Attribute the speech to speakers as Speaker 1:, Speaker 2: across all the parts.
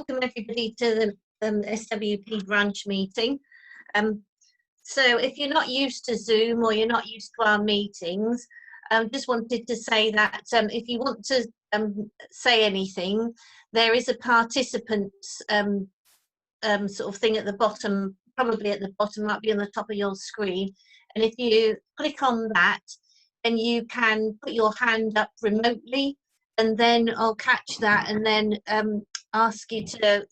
Speaker 1: welcome everybody to the SWP branch meeting. So if you're not used to Zoom or you're not used to our meetings, just wanted to say that if you want to say anything, there is a participants sort of thing at the bottom, probably at the bottom, might be on the top of your screen. And if you click on that, then you can put your hand up remotely, and then I'll catch that and then ask you to,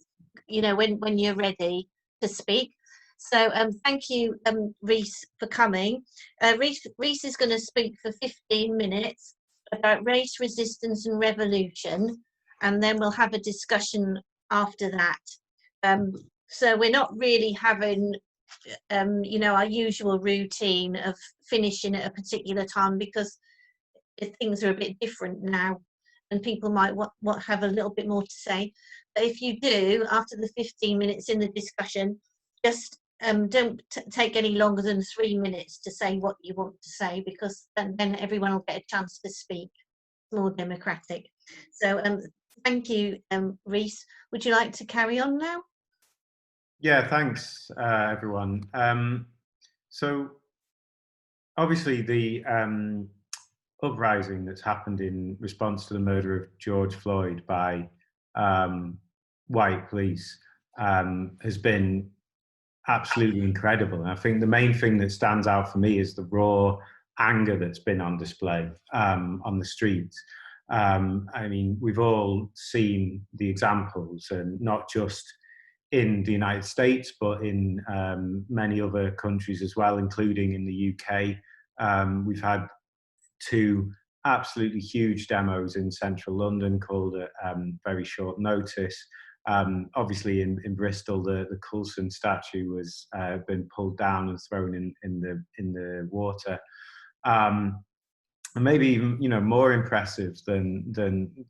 Speaker 1: you know, when you're ready to speak. So thank you, Rhys, for coming. Rhys is going to speak for 15 minutes about race, resistance and revolution, and then we'll have a discussion after that. So we're not really having, you know, our usual routine of finishing at a particular time, because things are a bit different now and people might have a little bit more to say. But if you do, after the 15 minutes in the discussion, just don't take any longer than 3 minutes to say what you want to say, because then everyone will get a chance to speak. It's more democratic. So thank you, Rhys. Would you like to carry on now?
Speaker 2: Yeah, thanks, everyone. So obviously the uprising that's happened in response to the murder of George Floyd by white police has been absolutely incredible. And I think the main thing that stands out for me is the raw anger that's been on display on the streets. I mean, we've all seen the examples, and not just in the United States, but in many other countries as well, including in the UK. We've had 2 absolutely huge demos in central London called at very short notice. Obviously in Bristol, the Coulson statue was been pulled down and thrown in the water. And maybe even, you know, more impressive than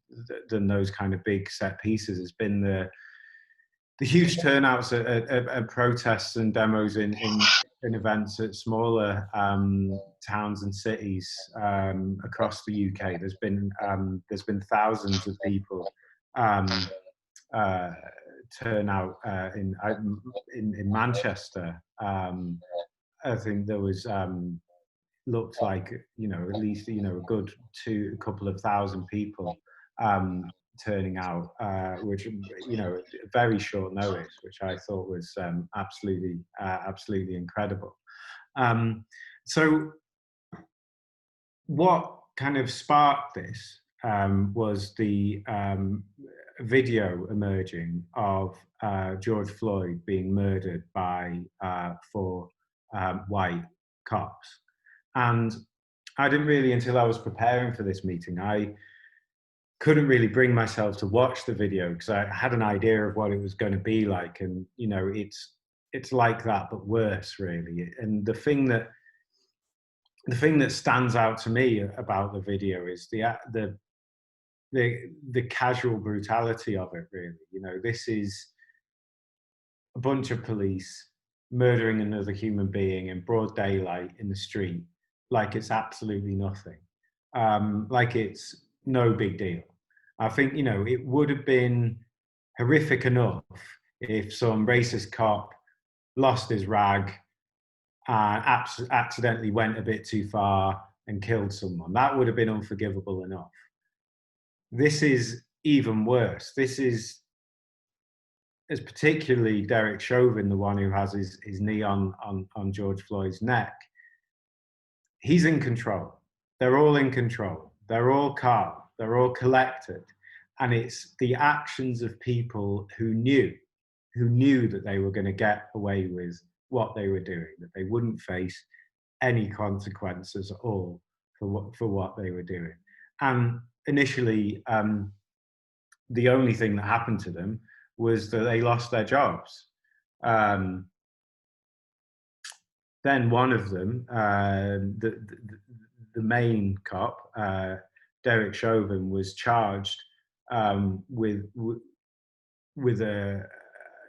Speaker 2: those kind of big set pieces has been the huge turnouts at protests and demos in events at smaller towns and cities across the UK. There's been thousands of people turn out in Manchester. I think there was looked like, you know, at least, you know, a couple of thousand people turning out, which, you know, very short notice, which I thought was absolutely incredible. So what kind of sparked this was the video emerging of George Floyd being murdered by 4 white cops. And I didn't really, until I was preparing for this meeting, I couldn't really bring myself to watch the video, because I had an idea of what it was going to be like. And, you know, it's like that, but worse, really. And the thing that stands out to me about the video is the casual brutality of it, really. You know, this is a bunch of police murdering another human being in broad daylight in the street, like it's absolutely nothing, like it's no big deal. I think, you know, it would have been horrific enough if some racist cop lost his rag and accidentally went a bit too far and killed someone. That would have been unforgivable enough. This is even worse. This is particularly Derek Chauvin, the one who has his knee on George Floyd's neck. He's in control. They're all in control. They're all calm. They're all collected. And it's the actions of people who knew that they were going to get away with what they were doing, that they wouldn't face any consequences at all for what they were doing. And initially, the only thing that happened to them was that they lost their jobs. Then one of them, the main cop, Derek Chauvin, was charged with a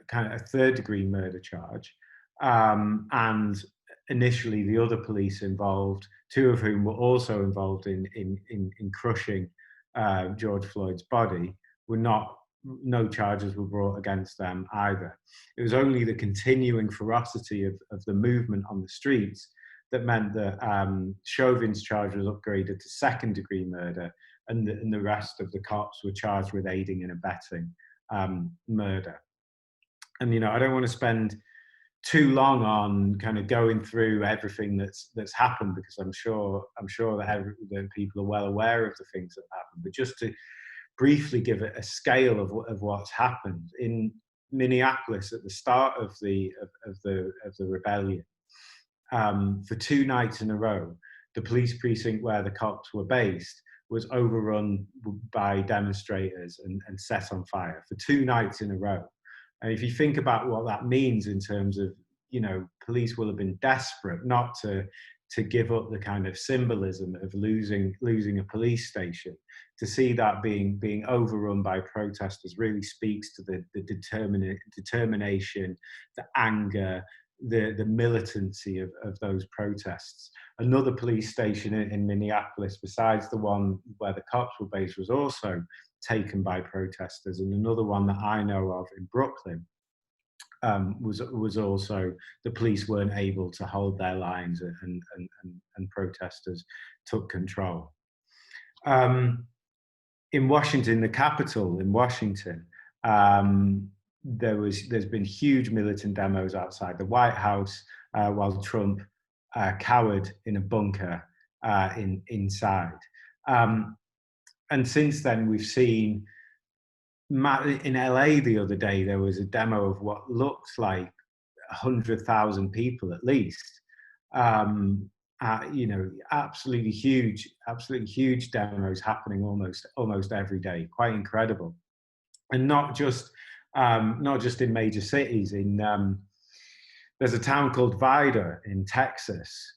Speaker 2: kind of a 3rd-degree murder charge. And initially, the other police involved, 2 of whom were also involved in crushing George Floyd's body, were not no charges were brought against them either. It was only the continuing ferocity of the movement on the streets that meant that Chauvin's charge was upgraded to second-degree murder, and the rest of the cops were charged with aiding and abetting murder. And I don't want to spend too long on kind of going through everything that's happened, because I'm sure that people are well aware of the things that happened. But just to briefly give it a scale of what's happened in Minneapolis at the start of the rebellion, for 2 nights in a row, the police precinct where the cops were based was overrun by demonstrators and set on fire for 2 nights in a row. And if you think about what that means in terms of, police will have been desperate not to give up the kind of symbolism of losing a police station. To see that being overrun by protesters really speaks to the determination, the anger, the militancy of those protests. Another police station in Minneapolis, besides the one where the cops were based, was also taken by protesters, and another one that I know of in Brooklyn was also, the police weren't able to hold their lines, and protesters took control. In Washington, the Capitol in Washington, there's been huge militant demos outside the White House while Trump cowered in a bunker inside. And since then, we've seen in LA the other day, there was a demo of what looked like 100,000 people at least. Absolutely huge demos happening almost every day. Quite incredible, and not just in major cities. There's a town called Vida in Texas,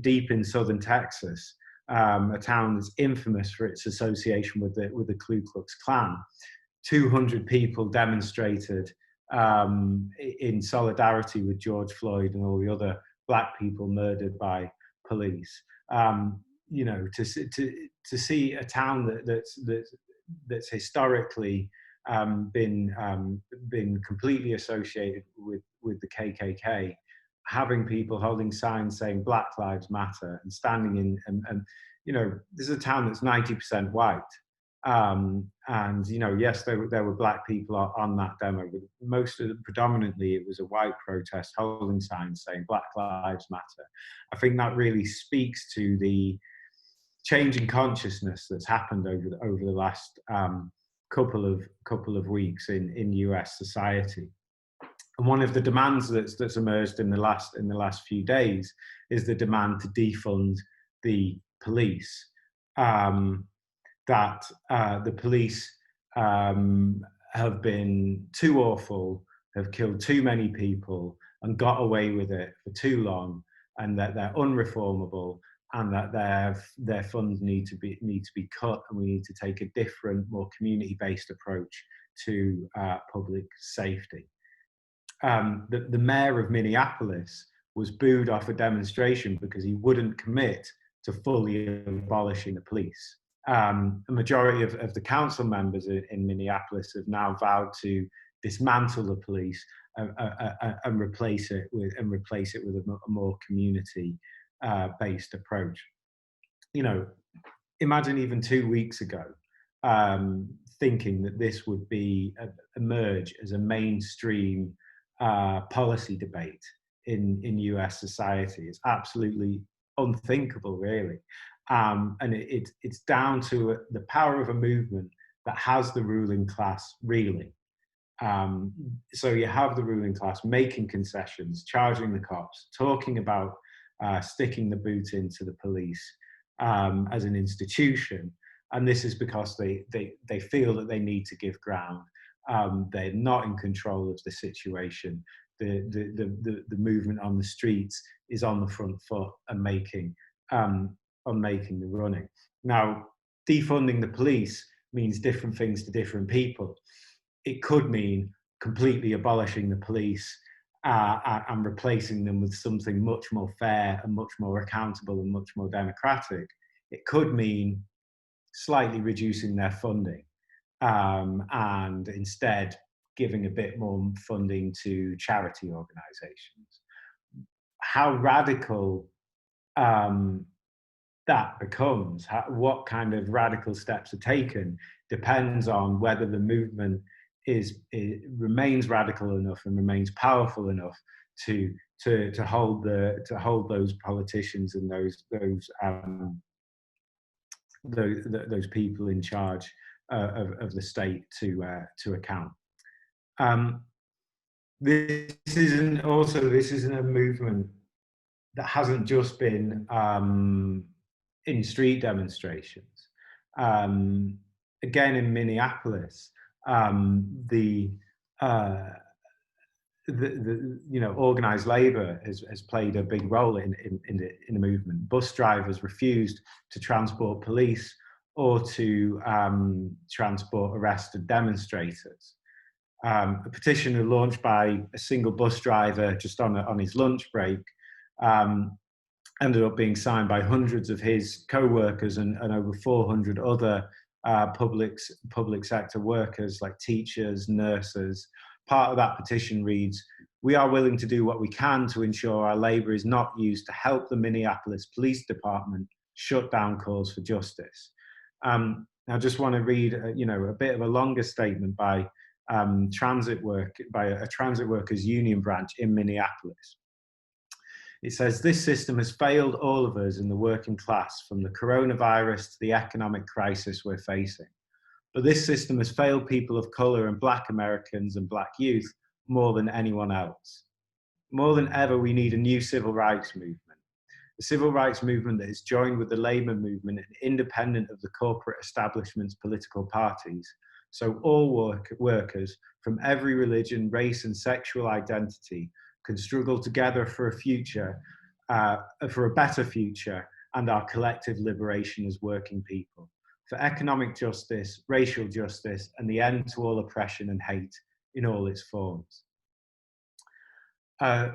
Speaker 2: deep in southern Texas, a town that's infamous for its association with the Ku Klux Klan. 200 people demonstrated in solidarity with George Floyd and all the other Black people murdered by police. To see a town that's historically been completely associated with the KKK, having people holding signs saying Black Lives Matter and standing in, and this is a town that's 90% white. Yes, there were Black people on that demo, but predominantly it was a white protest holding signs saying Black Lives Matter. I think that really speaks to the change in consciousness that's happened over the last couple of weeks in US society. And one of the demands that's emerged in the last few days is the demand to defund the police. That the police have been too awful, have killed too many people, and got away with it for too long, and that they're unreformable, and that their funds need to be cut, and we need to take a different, more community-based approach to public safety. The mayor of Minneapolis was booed off a demonstration because he wouldn't commit to fully abolishing the police. A majority of the council members in Minneapolis have now vowed to dismantle the police and replace it with a more community-based approach. Imagine even 2 weeks ago, thinking that this would emerge as a mainstream policy debate in US society. It's absolutely unthinkable, really. And it's down to the power of a movement that has the ruling class reeling. So you have the ruling class making concessions, charging the cops, talking about sticking the boot into the police as an institution. And this is because they feel that they need to give ground. They're not in control of the situation. The movement on the streets is on the front foot and making the running. Now, defunding the police means different things to different people. It could mean completely abolishing the police and replacing them with something much more fair and much more accountable and much more democratic. It could mean slightly reducing their funding. and instead giving a bit more funding to charity organisations. How radical that becomes, what kind of radical steps are taken, depends on whether the movement remains radical enough and remains powerful enough to hold those politicians and those people in charge of the state to account. This isn't a movement that hasn't just been in street demonstrations. Again, in Minneapolis, organized labor has played a big role in the movement. Bus drivers refused to transport police or to transport arrested demonstrators. A petition launched by a single bus driver just on his lunch break ended up being signed by hundreds of his co-workers and over 400 other public sector workers like teachers, nurses. Part of that petition reads, "We are willing to do what we can to ensure our labour is not used to help the Minneapolis Police Department shut down calls for justice." I just want to read a bit of a longer statement by a transit workers union branch in Minneapolis. It says, "This system has failed all of us in the working class, from the coronavirus to the economic crisis we're facing. But this system has failed people of colour and Black Americans and Black youth more than anyone else. More than ever, we need a new civil rights movement. A civil rights movement that is joined with the labour movement and independent of the corporate establishment's political parties. So all workers from every religion, race and sexual identity can struggle together for a future, for a better future, and our collective liberation as working people. For economic justice, racial justice, and the end to all oppression and hate in all its forms."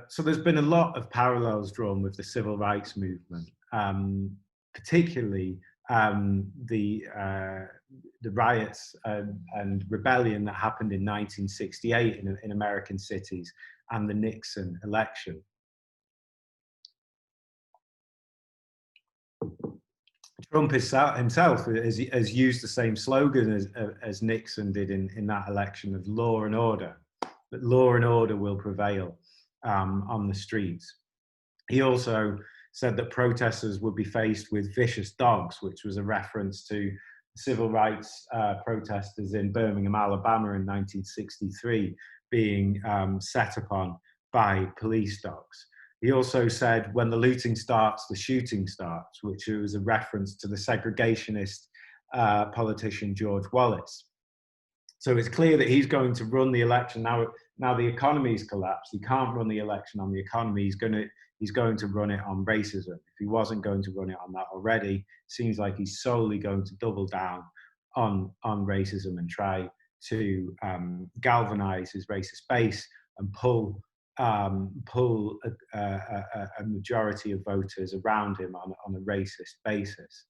Speaker 2: So there's been a lot of parallels drawn with the civil rights movement, particularly the riots and rebellion that happened in 1968 in American cities and the Nixon election. Trump himself has used the same slogan as Nixon did in that election of law and order, that law and order will prevail on the streets. He also said that protesters would be faced with vicious dogs, which was a reference to civil rights protesters in Birmingham, Alabama in 1963 being set upon by police dogs. He also said, "When the looting starts, the shooting starts," which was a reference to the segregationist politician George Wallace. So it's clear that he's going to run the election. Now the economy's collapsed. He can't run the election on the economy. He's going to run it on racism. If he wasn't going to run it on that already, it seems like he's solely going to double down on racism and try to galvanize his racist base and pull a majority of voters around him on a racist basis.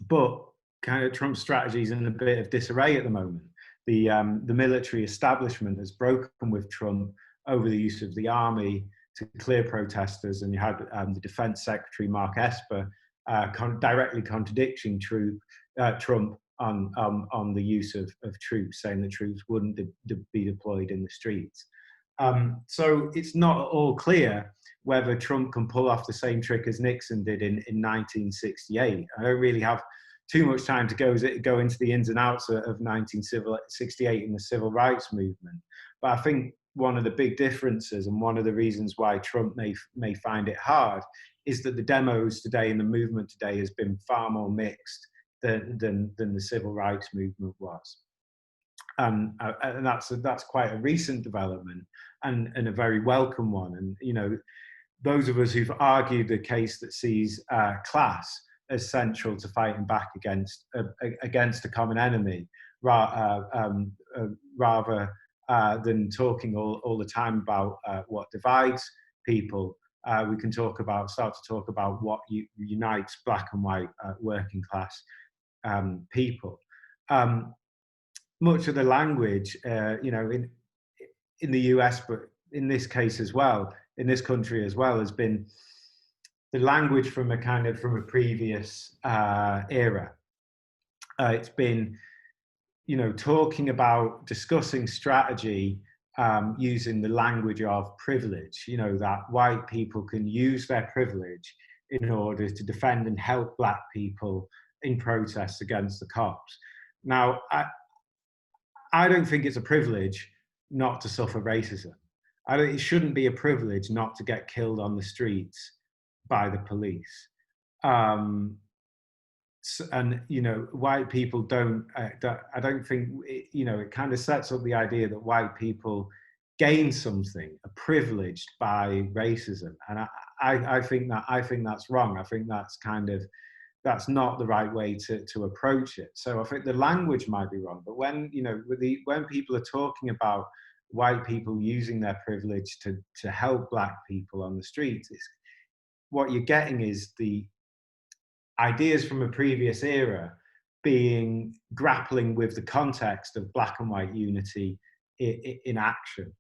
Speaker 2: But kind of Trump's strategy is in a bit of disarray at the moment. The military establishment has broken with Trump over the use of the army to clear protesters, and you had the Defense Secretary Mark Esper directly contradicting Trump on the use of troops, saying that troops wouldn't be deployed in the streets. So it's not at all clear whether Trump can pull off the same trick as Nixon did in 1968. I don't really have too much time to go into the ins and outs of 1968 and the civil rights movement. But I think one of the big differences and one of the reasons why Trump may find it hard is that the demos today and the movement today has been far more mixed than the civil rights movement was. And that's quite a recent development and a very welcome one. And, those of us who've argued the case that sees class as central to fighting back against a common enemy, rather than talking all the time about what divides people, we can start to talk about what unites Black and white working class people. much of the language, you know, in the US, but in this case as well, in this country as well, has been the language from a previous era. It's been, you know, talking about discussing strategy using the language of privilege, you know, that white people can use their privilege in order to defend and help black people in protests against the cops. Now, I don't think it's a privilege not to suffer racism. It shouldn't be a privilege not to get killed on the streets by the police. And you know, white people don't. I don't think you know. It kind of sets up the idea that white people gain something, a privileged by racism, and I think that's wrong. I think that's not the right way to approach it. So I think the language might be wrong, but when you know, when people are talking about white people using their privilege to help black people on the streets, what you're getting is the ideas from a previous era grappling with the context of black and white unity in action.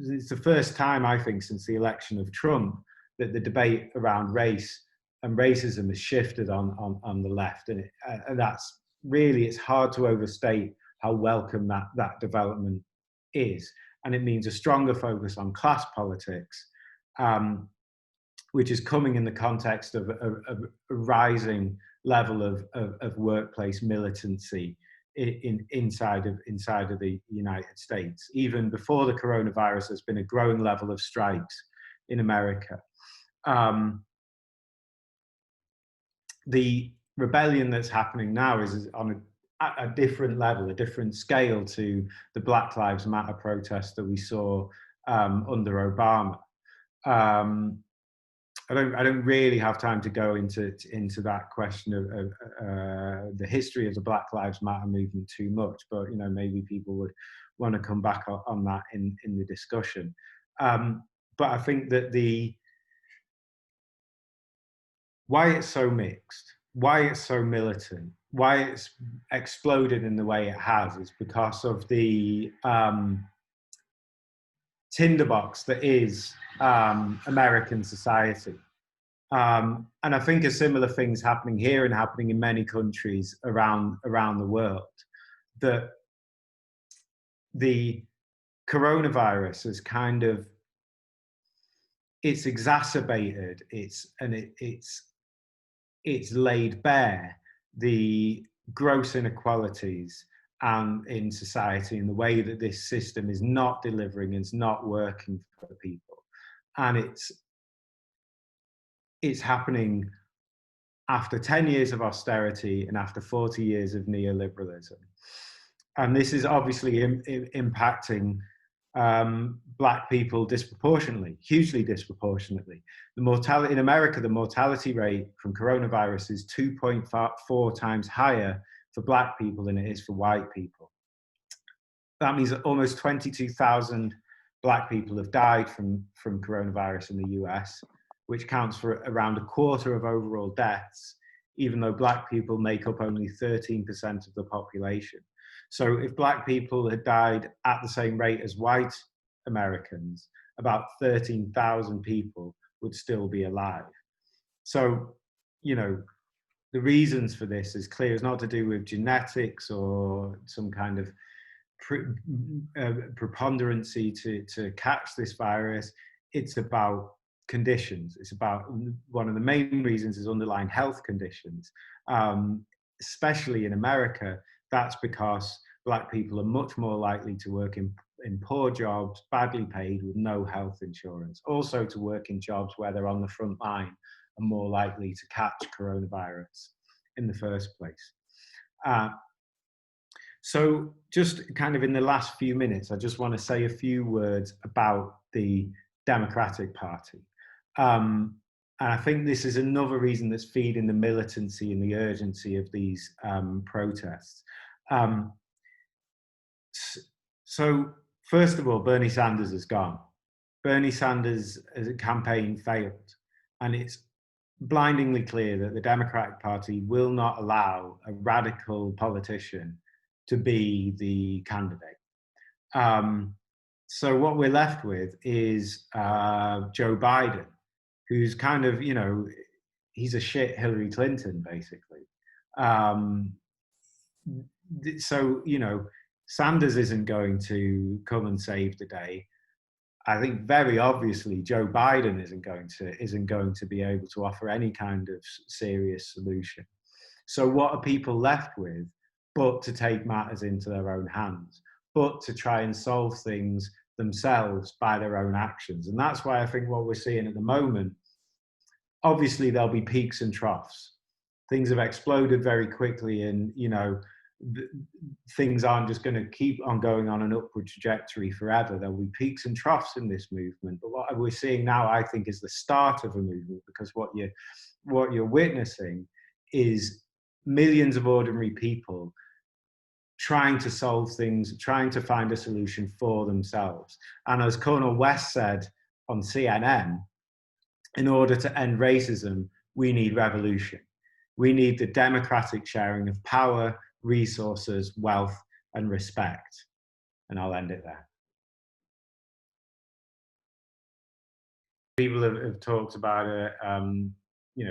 Speaker 2: It's the first time, I think, since the election of Trump that the debate around race and racism has shifted on the left, and that's really, it's hard to overstate how welcome that development is, and it means a stronger focus on class politics, which is coming in the context of a rising level of workplace militancy inside of the United States. Even before the coronavirus, there's been a growing level of strikes in America. The rebellion that's happening now is on a different level, a different scale to the Black Lives Matter protests that we saw under Obama. I don't really have time to go into that question of the history of the Black Lives Matter movement too much, but you know, maybe people would want to come back on that in the discussion. But I think that why it's so mixed, why it's so militant, why it's exploded in the way it has is because of the tinderbox that is American society. And I think a similar thing's happening here and happening in many countries around the world, that the coronavirus has kind of, it's exacerbated, it's laid bare the gross inequalities in society, and the way that this system is not delivering and is not working for people. And it's happening after 10 years of austerity and after 40 years of neoliberalism. And this is obviously impacting black people disproportionately, hugely disproportionately. In America, the mortality rate from coronavirus is 2.4 times higher for black people than it is for white people. That means that almost 22,000 black people have died from coronavirus in the US, which counts for around a quarter of overall deaths, even though black people make up only 13% of the population. So if black people had died at the same rate as white Americans, about 13,000 people would still be alive. So, you know, the reasons for this is clear. It's not to do with genetics or some kind of preponderancy to catch this virus. It's about conditions. It's about, one of the main reasons is underlying health conditions, especially in America. That's because black people are much more likely to work in poor jobs, badly paid, with no health insurance. Also to work in jobs where they're on the front line and more likely to catch coronavirus in the first place. So just kind of in the last few minutes, I just want to say a few words about the Democratic Party. And I think this is another reason that's feeding the militancy and the urgency of these protests. So first of all, Bernie Sanders is gone. Bernie Sanders as a campaign failed. And it's blindingly clear that the Democratic Party will not allow a radical politician to be the candidate. So what we're left with is Joe Biden, who's kind of, he's a shit Hillary Clinton, basically. So, Sanders isn't going to come and save the day. I think very obviously Joe Biden isn't going to be able to offer any kind of serious solution. So what are people left with but to take matters into their own hands, but to try and solve things themselves by their own actions? And that's why I think what we're seeing at the moment, obviously there'll be peaks and troughs. Things have exploded very quickly, and things aren't just going to keep on going on an upward trajectory forever. There'll be peaks and troughs in this movement, but what we're seeing now, I think, is the start of a movement, because what you're witnessing is millions of ordinary people trying to solve things, trying to find a solution for themselves. And as Cornel West said on CNN, in order to end racism, we need revolution. We need the democratic sharing of power, resources, wealth, and respect. And I'll end it there. People have talked about it.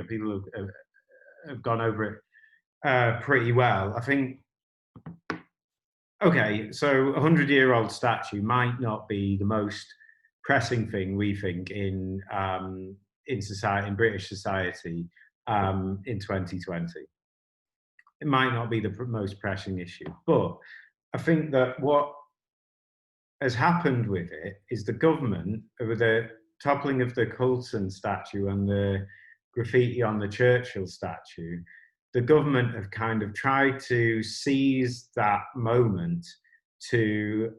Speaker 2: People have gone over it pretty well. I think, okay, so a 100-year-old statue might not be the most pressing thing, we think, in society, in British society, in 2020. It might not be the most pressing issue, but I think that what has happened with it is the government, with the toppling of the Coulson statue and the graffiti on the Churchill statue, the government have kind of tried to seize that moment to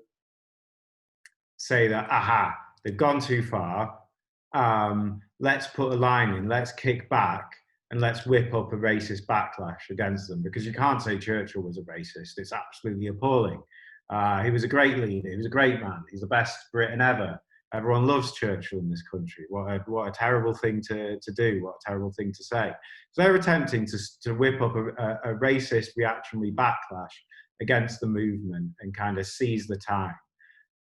Speaker 2: say that, aha, they've gone too far, let's put a line in, let's kick back, and let's whip up a racist backlash against them, because you can't say Churchill was a racist. It's absolutely appalling. He was a great leader. He was a great man. He's the best Briton ever. Everyone loves Churchill in this country. What a terrible thing to do. What a terrible thing to say. So they're attempting to whip up a racist reactionary backlash against the movement and kind of seize the time.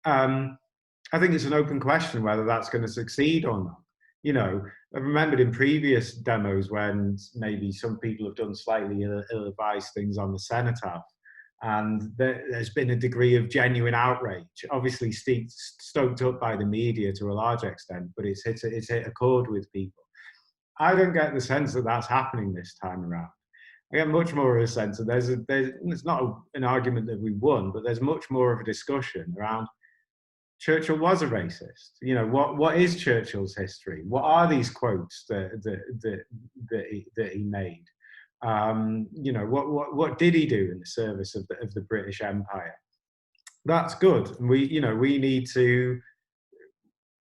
Speaker 2: I think it's an open question whether that's going to succeed or not. I've remembered in previous demos when maybe some people have done slightly ill-advised things on the cenotaph, and there's been a degree of genuine outrage, obviously stoked up by the media to a large extent, but it's hit a chord with people. I don't get the sense that that's happening this time around. I get much more of a sense that it's not an argument that we won, but there's much more of a discussion around Churchill was a racist. What is Churchill's history? What are these quotes that he made? What did he do in the service of the British Empire? That's good. And we need to,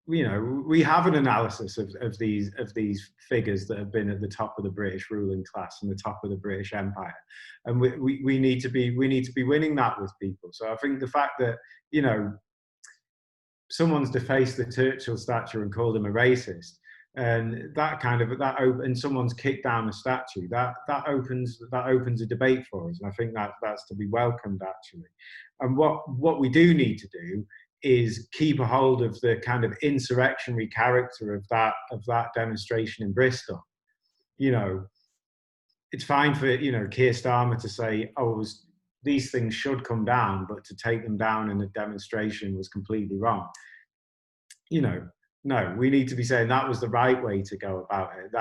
Speaker 2: we have an analysis of these figures that have been at the top of the British ruling class and the top of the British Empire, and we need to be winning that with people. So I think the fact that someone's defaced the Churchill statue and called him a racist, and and someone's kicked down a statue, that opens a debate for us, and I think that's to be welcomed, actually. And what we do need to do is keep a hold of the kind of insurrectionary character of that demonstration in Bristol. It's fine for Keir Starmer to say, these things should come down, but to take them down in a demonstration was completely wrong. No, we need to be saying that was the right way to go about it.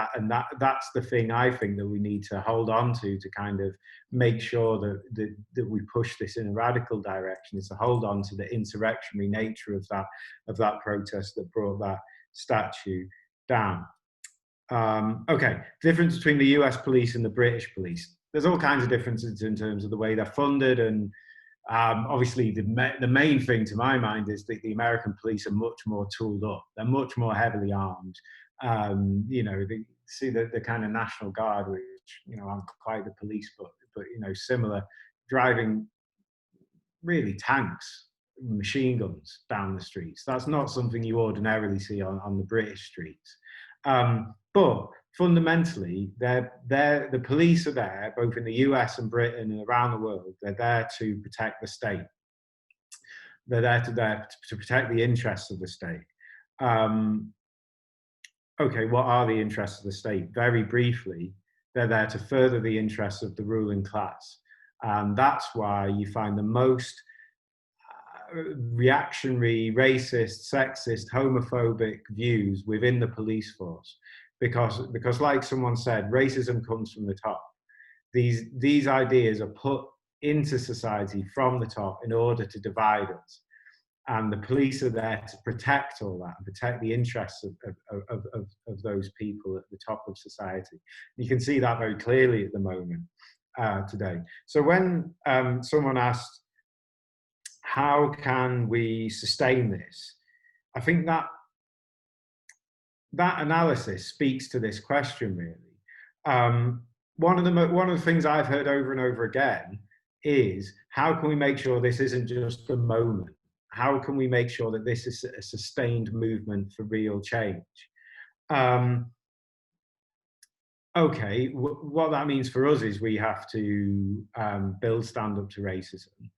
Speaker 2: That's the thing I think that we need to hold on to kind of make sure that we push this in a radical direction, is to hold on to the insurrectionary nature of that protest that brought that statue down. Okay, difference between the US police and the British police. There's all kinds of differences in terms of the way they're funded, and obviously the main thing to my mind is that the American police are much more tooled up. They're much more heavily armed. They see the kind of National Guard, which aren't quite the police, but similar, driving really tanks, machine guns down the streets. That's not something you ordinarily see on the British streets. But fundamentally, the police are there, both in the US and Britain and around the world. They're there to protect the state. They're there to protect the interests of the state. Okay, what are the interests of the state? Very briefly, they're there to further the interests of the ruling class. And that's why you find the most reactionary, racist, sexist, homophobic views within the police force. Because like someone said, racism comes from the top. These ideas are put into society from the top in order to divide us. And the police are there to protect all that and protect the interests of those people at the top of society. You can see that very clearly at the moment today. So when someone asked, how can we sustain this? I think that analysis speaks to this question, really. One of the things I've heard over and over again is, how can we make sure this isn't just a moment? How can we make sure that this is a sustained movement for real change? Okay, what that means for us is we have to build Stand Up to Racism,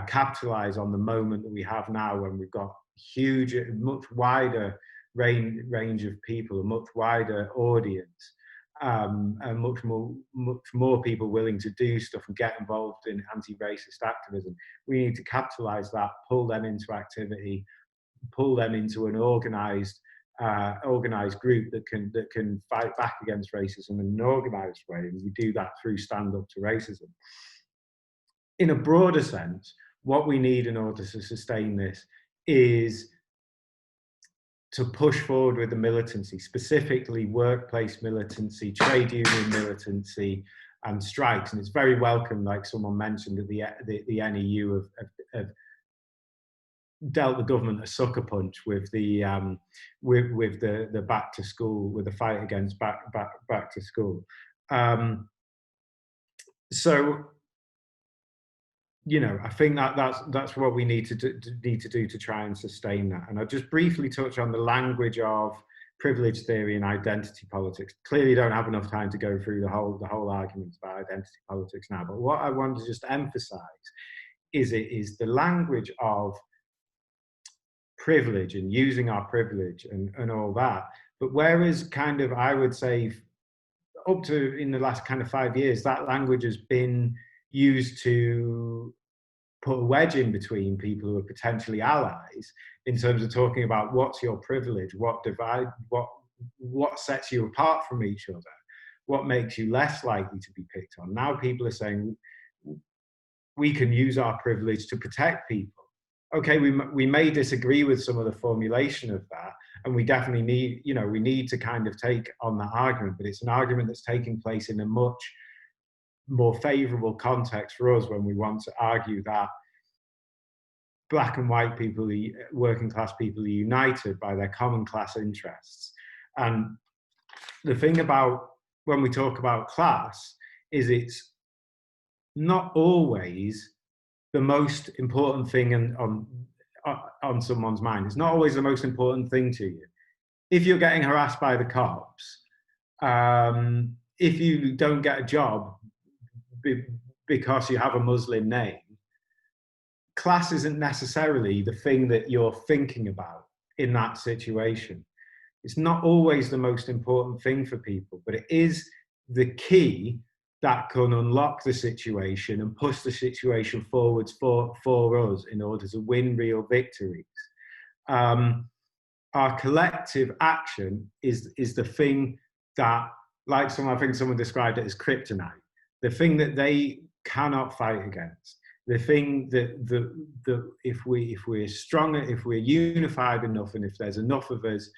Speaker 2: capitalize on the moment that we have now, when we've got huge, much wider range of people, a much wider audience, and much more people willing to do stuff and get involved in anti-racist activism. We need to capitalize that, pull them into activity, pull them into an organized group that can fight back against racism in an organized way, and we do that through Stand Up to Racism. In a broader sense, what we need in order to sustain this is to push forward with the militancy, specifically workplace militancy, trade union militancy, and strikes. And it's very welcome, like someone mentioned, that the NEU have dealt the government a sucker punch with the back to school, with the fight against back to school. So, you know, I think that's what we need to do to try and sustain that. And I'll just briefly touch on the language of privilege theory and identity politics. Clearly don't have enough time to go through the whole arguments about identity politics now, but what I want to just emphasize is the language of privilege and using our privilege and all that. But whereas kind of, I would say, up to in the last kind of 5 years, that language has been used to put a wedge in between people who are potentially allies, in terms of talking about what's your privilege, what sets you apart from each other, what makes you less likely to be picked on. Now people are saying we can use our privilege to protect people. Okay, we may disagree with some of the formulation of that, and we definitely need, you know, we need to kind of take on that argument, but it's an argument that's taking place in a much more favourable context for us when we want to argue that black and white people, working class people, are united by their common class interests. And the thing about when we talk about class is it's not always the most important thing on someone's mind. It's not always the most important thing to you. If you're getting harassed by the cops, if you don't get a job because you have a Muslim name, class isn't necessarily the thing that you're thinking about in that situation. It's not always the most important thing for people, but it is the key that can unlock the situation and push the situation forwards for us in order to win real victories. Our collective action is the thing that, like I think someone described it as kryptonite, the thing that they cannot fight against, the thing that if we're stronger, if we're unified enough, and if there's enough of us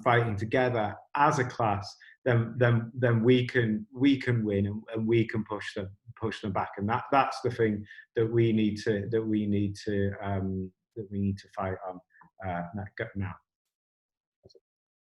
Speaker 2: fighting together as a class, then we can win, and we can push them back. And that's the thing that we need to fight on now.